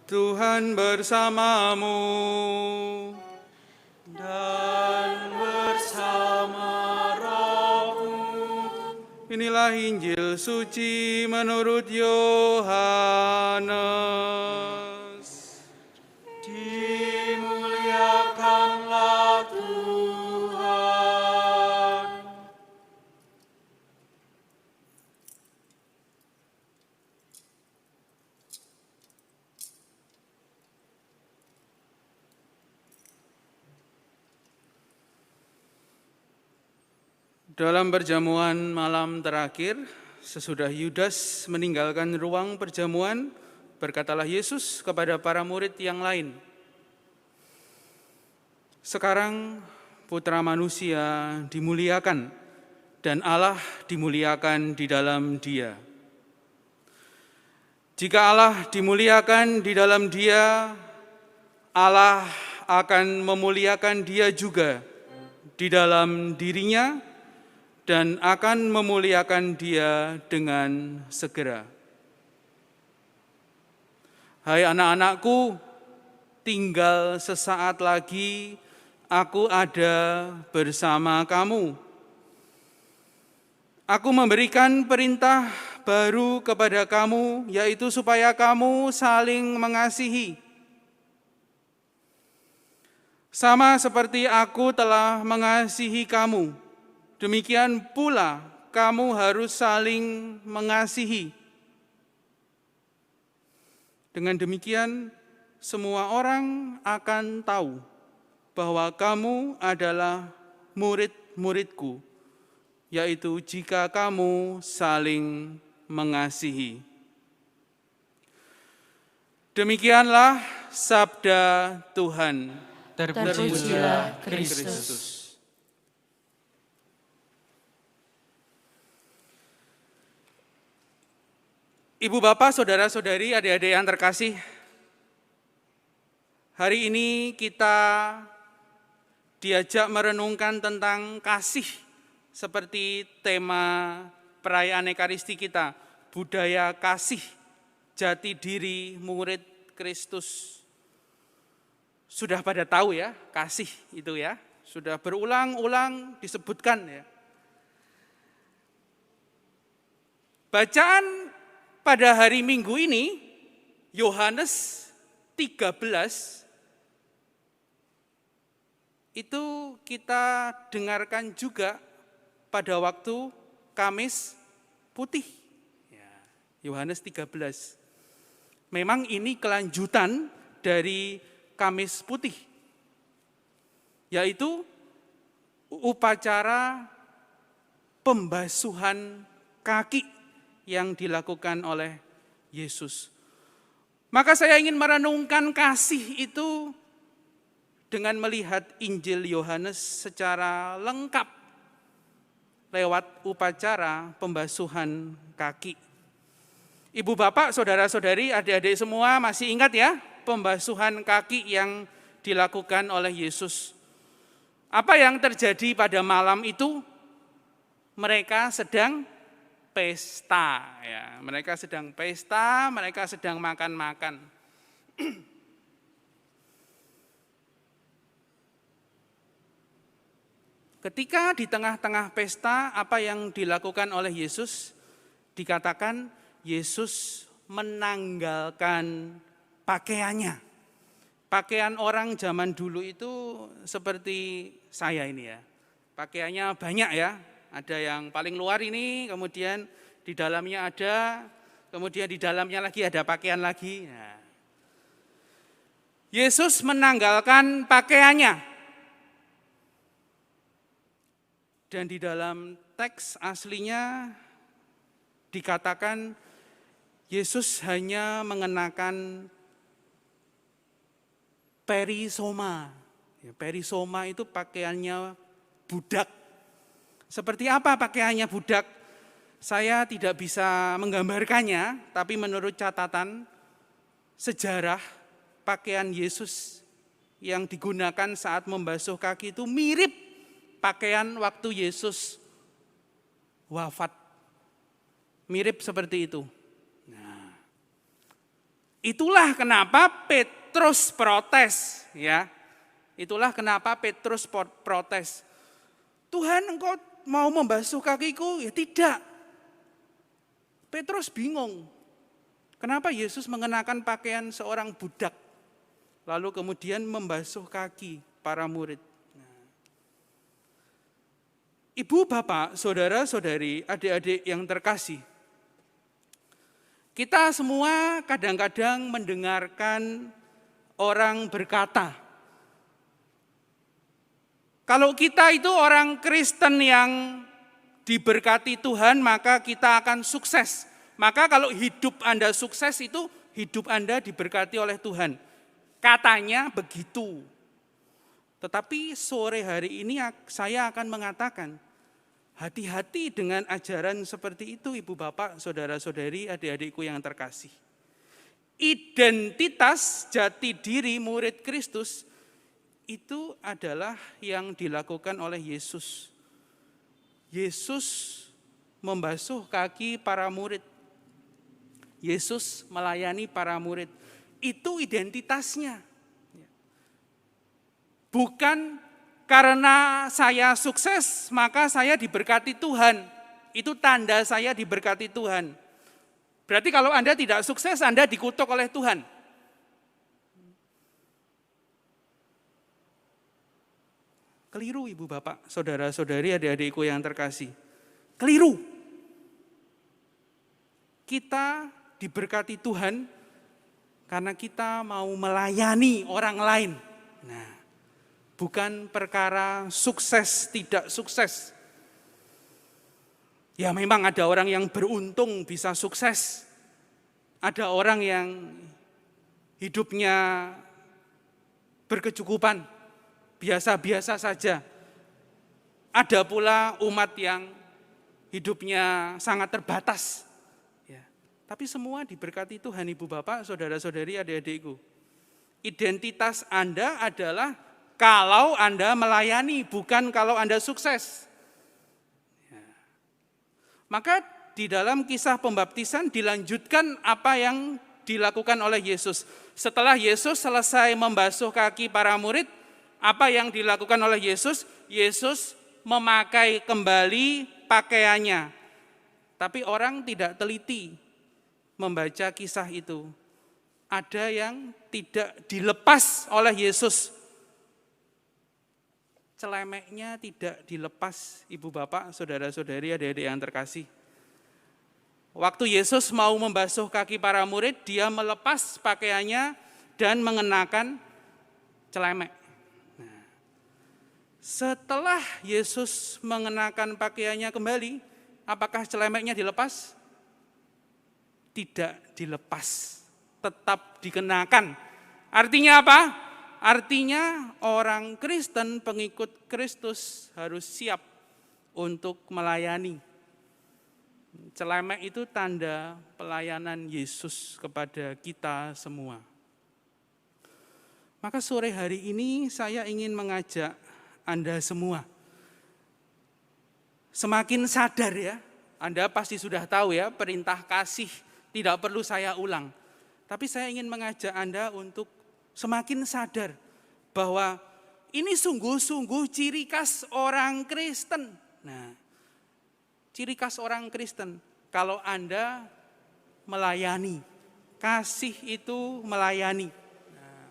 Tuhan bersamamu dan bersama rohmu. Inilah Injil suci menurut Yohanes. Dimuliakanlah Tuhan. Dalam perjamuan malam terakhir, sesudah Yudas meninggalkan ruang perjamuan, berkatalah Yesus kepada para murid yang lain, "Sekarang Putra Manusia dimuliakan dan Allah dimuliakan di dalam Dia. Jika Allah dimuliakan di dalam Dia, Allah akan memuliakan Dia juga di dalam dirinya dan akan memuliakan Dia dengan segera. Hai anak-anakku, tinggal sesaat lagi Aku ada bersama kamu. Aku memberikan perintah baru kepada kamu, yaitu supaya kamu saling mengasihi. Sama seperti Aku telah mengasihi kamu, demikian pula kamu harus saling mengasihi. Dengan demikian, semua orang akan tahu bahwa kamu adalah murid-muridku, yaitu jika kamu saling mengasihi." Demikianlah sabda Tuhan. Terpujilah Kristus. Ibu, bapak, saudara-saudari, adik-adik yang terkasih, hari ini kita diajak merenungkan tentang kasih seperti tema perayaan Ekaristi kita, budaya kasih, jati diri murid Kristus. Sudah pada tahu ya, kasih itu ya, sudah berulang-ulang disebutkan ya. Bacaan pada hari Minggu ini, Yohanes 13, itu kita dengarkan juga pada waktu Kamis Putih. Yohanes 13. Memang ini kelanjutan dari Kamis Putih, yaitu upacara pembasuhan kaki yang dilakukan oleh Yesus. Maka saya ingin merenungkan kasih itu dengan melihat Injil Yohanes secara lengkap lewat upacara pembasuhan kaki. Ibu, bapak, saudara-saudari, adik-adik semua masih ingat ya pembasuhan kaki yang dilakukan oleh Yesus. Apa yang terjadi pada malam itu? Mereka sedang pesta, ya. Mereka sedang pesta, mereka sedang makan-makan. Ketika di tengah-tengah pesta, apa yang dilakukan oleh Yesus? Dikatakan Yesus menanggalkan pakaiannya. Pakaian orang zaman dulu itu seperti saya ini ya. Pakaiannya banyak ya. Ada yang paling luar ini, kemudian di dalamnya ada, kemudian di dalamnya lagi ada pakaian lagi. Nah. Yesus menanggalkan pakaiannya. Dan di dalam teks aslinya dikatakan Yesus hanya mengenakan perisoma. Perisoma itu pakaiannya budak. Seperti apa pakaiannya budak? Saya tidak bisa menggambarkannya, tapi menurut catatan sejarah, pakaian Yesus yang digunakan saat membasuh kaki itu mirip pakaian waktu Yesus wafat. Mirip seperti itu. Nah, Itulah kenapa Petrus protes, ya. Itulah kenapa Petrus protes. Tuhan, engkau mau membasuh kakiku? Ya tidak. Petrus bingung. Kenapa Yesus mengenakan pakaian seorang budak, lalu kemudian membasuh kaki para murid. Ibu, bapak, saudara-saudari, adik-adik yang terkasih, kita semua kadang-kadang mendengarkan orang berkata, kalau kita itu orang Kristen yang diberkati Tuhan, maka kita akan sukses. Maka kalau hidup Anda sukses itu hidup Anda diberkati oleh Tuhan. Katanya begitu. Tetapi sore hari ini saya akan mengatakan, hati-hati dengan ajaran seperti itu, ibu bapak, saudara-saudari, adik-adikku yang terkasih. Identitas jati diri murid Kristus itu adalah yang dilakukan oleh Yesus. Yesus membasuh kaki para murid. Yesus melayani para murid. Itu identitasnya. Bukan karena saya sukses, maka saya diberkati Tuhan. Itu tanda saya diberkati Tuhan. Berarti kalau Anda tidak sukses, Anda dikutuk oleh Tuhan. Keliru ibu bapak, saudara-saudari, adik-adikku yang terkasih. Keliru. Kita diberkati Tuhan karena kita mau melayani orang lain. Nah, bukan perkara sukses, tidak sukses. Ya memang ada orang yang beruntung bisa sukses. Ada orang yang hidupnya berkecukupan, biasa-biasa saja. Ada pula umat yang hidupnya sangat terbatas. Ya. Tapi semua diberkati Tuhan, ibu bapak, saudara-saudari, adik-adikku. Identitas Anda adalah kalau Anda melayani, bukan kalau Anda sukses. Ya. Maka di dalam kisah pembaptisan dilanjutkan apa yang dilakukan oleh Yesus. Setelah Yesus selesai membasuh kaki para murid, apa yang dilakukan oleh Yesus? Yesus memakai kembali pakaiannya. Tapi orang tidak teliti membaca kisah itu. Ada yang tidak dilepas oleh Yesus. Celemeknya tidak dilepas, ibu bapak, saudara-saudari, adik-adik yang terkasih. Waktu Yesus mau membasuh kaki para murid, dia melepas pakaiannya dan mengenakan celemek. Nah, setelah Yesus mengenakan pakaiannya kembali, apakah celemeknya dilepas? Tidak dilepas, tetap dikenakan. Artinya apa? Artinya orang Kristen, pengikut Kristus harus siap untuk melayani. Celemek itu tanda pelayanan Yesus kepada kita semua. Maka sore hari ini saya ingin mengajak Anda semua semakin sadar ya. Anda pasti sudah tahu ya, perintah kasih tidak perlu saya ulang. Tapi saya ingin mengajak Anda untuk semakin sadar bahwa ini sungguh-sungguh ciri khas orang Kristen. Nah, ciri khas orang Kristen, kalau Anda melayani, kasih itu melayani. Nah,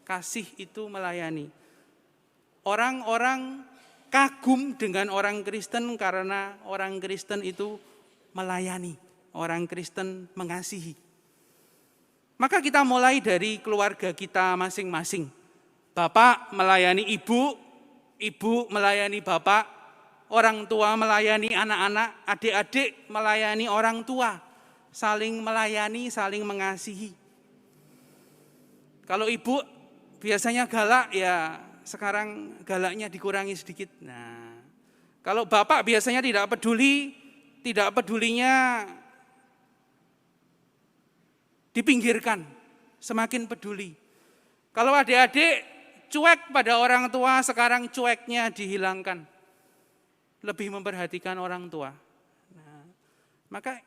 kasih itu melayani. Orang-orang kagum dengan orang Kristen karena orang Kristen itu melayani, orang Kristen mengasihi. Maka kita mulai dari keluarga kita masing-masing. Bapak melayani ibu, ibu melayani bapak, orang tua melayani anak-anak, adik-adik melayani orang tua, saling melayani, saling mengasihi. Kalau ibu biasanya galak, ya sekarang galaknya dikurangi sedikit. Nah, kalau bapak biasanya tidak peduli, tidak pedulinya dipinggirkan, semakin peduli. Kalau adik-adik cuek pada orang tua, sekarang cueknya dihilangkan. Lebih memperhatikan orang tua. Nah, maka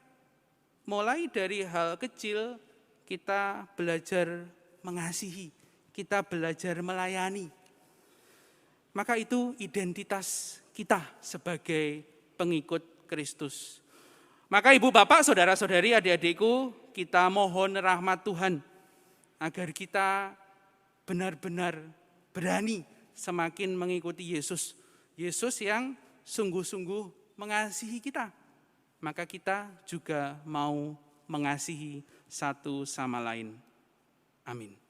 mulai dari hal kecil kita belajar mengasihi, kita belajar melayani. Maka itu identitas kita sebagai pengikut Kristus. Maka ibu bapak, saudara-saudari, adik-adikku, kita mohon rahmat Tuhan agar kita benar-benar berani semakin mengikuti Yesus. Yesus yang sungguh-sungguh mengasihi kita. Maka kita juga mau mengasihi satu sama lain. Amin.